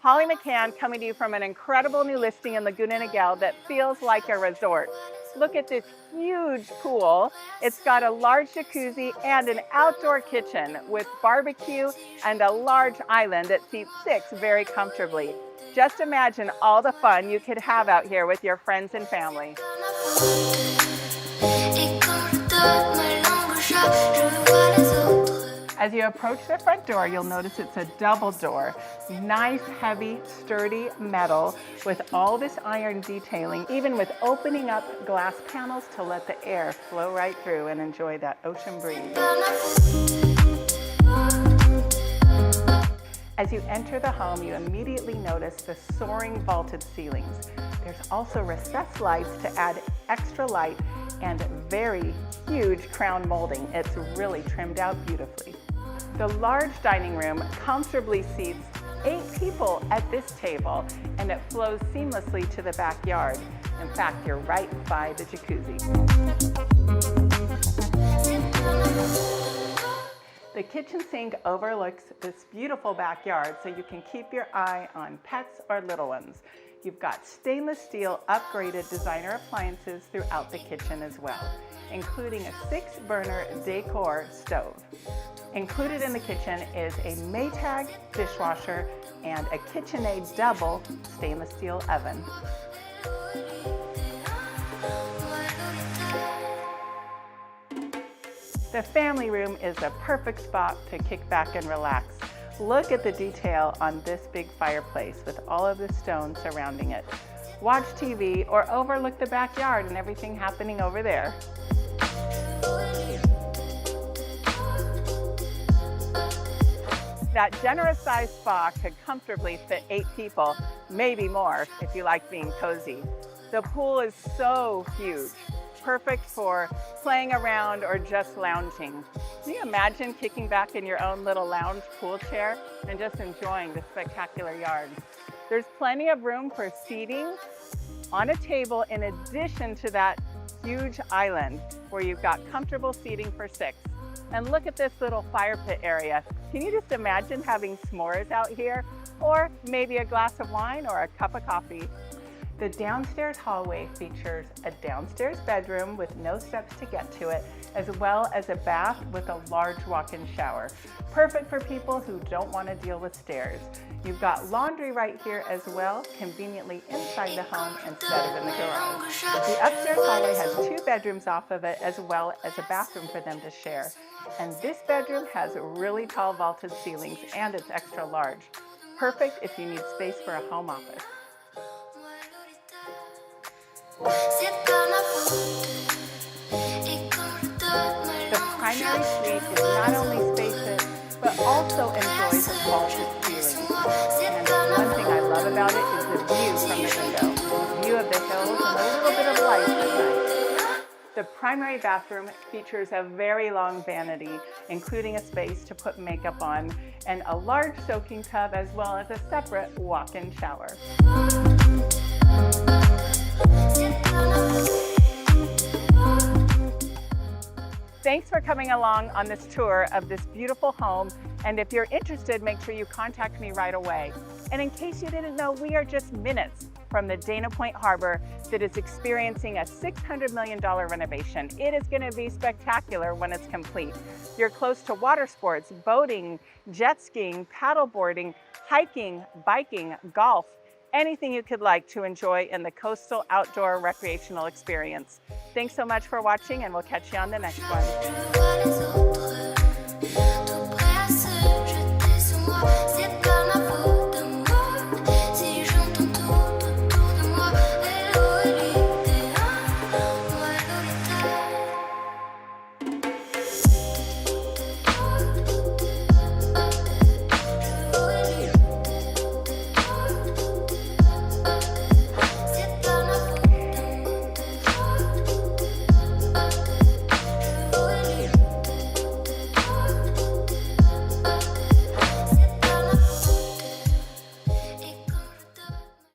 Holly McKhann coming to you from an incredible new listing in Laguna, Niguel that feels like a resort. Look at this huge pool. It's got a large jacuzzi and an outdoor kitchen with barbecue and a large island that seats 6 very comfortably. Just imagine all the fun you could have out here with your friends and family. As you approach the front door, you'll notice it's a double door. Nice, heavy, sturdy metal with all this iron detailing, even with opening up glass panels to let the air flow right through and enjoy that ocean breeze. As you enter the home, you immediately notice the soaring vaulted ceilings. There's also recessed lights to add extra light and very huge crown molding. It's really trimmed out beautifully. The large dining room comfortably seats 8 people at this table, and it flows seamlessly to the backyard. In fact, you're right by the jacuzzi. The kitchen sink overlooks this beautiful backyard, so you can keep your eye on pets or little ones. You've got stainless steel upgraded designer appliances throughout the kitchen as well, including a 6-burner decor stove. Included in the kitchen is a Maytag dishwasher and a KitchenAid double stainless steel oven. The family room is a perfect spot to kick back and relax. Look at the detail on this big fireplace with all of the stone surrounding it. Watch TV or overlook the backyard and everything happening over there. That generous sized spa could comfortably fit 8 people, maybe more if you like being cozy. The pool is so huge, perfect for playing around or just lounging. Can you imagine kicking back in your own little lounge pool chair and just enjoying the spectacular yard? There's plenty of room for seating on a table in addition to that huge island where you've got comfortable seating for 6. And look at this little fire pit area. Can you just imagine having s'mores out here? Or maybe a glass of wine or a cup of coffee. The downstairs hallway features a downstairs bedroom with no steps to get to it, as well as a bath with a large walk-in shower. Perfect for people who don't want to deal with stairs. You've got laundry right here as well, conveniently inside the home instead of in the garage. The upstairs hallway has 2 bedrooms off of it, as well as a bathroom for them to share. And this bedroom has really tall vaulted ceilings and it's extra large. Perfect if you need space for a home office. The primary suite is not only spacious, but also enjoys vaulted ceilings. And one thing I love about it is the view from the window. View of the hills and a little bit of light at night. The primary bathroom features a very long vanity, including a space to put makeup on, and a large soaking tub, as well as a separate walk-in shower. Thanks for coming along on this tour of this beautiful home, and if you're interested, make sure you contact me right away. And in case you didn't know, we are just minutes from the Dana Point Harbor that is experiencing a $600 million renovation. It is going to be spectacular when it's complete. You're close to water sports, boating, jet skiing, paddleboarding, hiking, biking, golf, anything you could like to enjoy in the coastal outdoor recreational experience. Thanks so much for watching, and we'll catch you on the next one.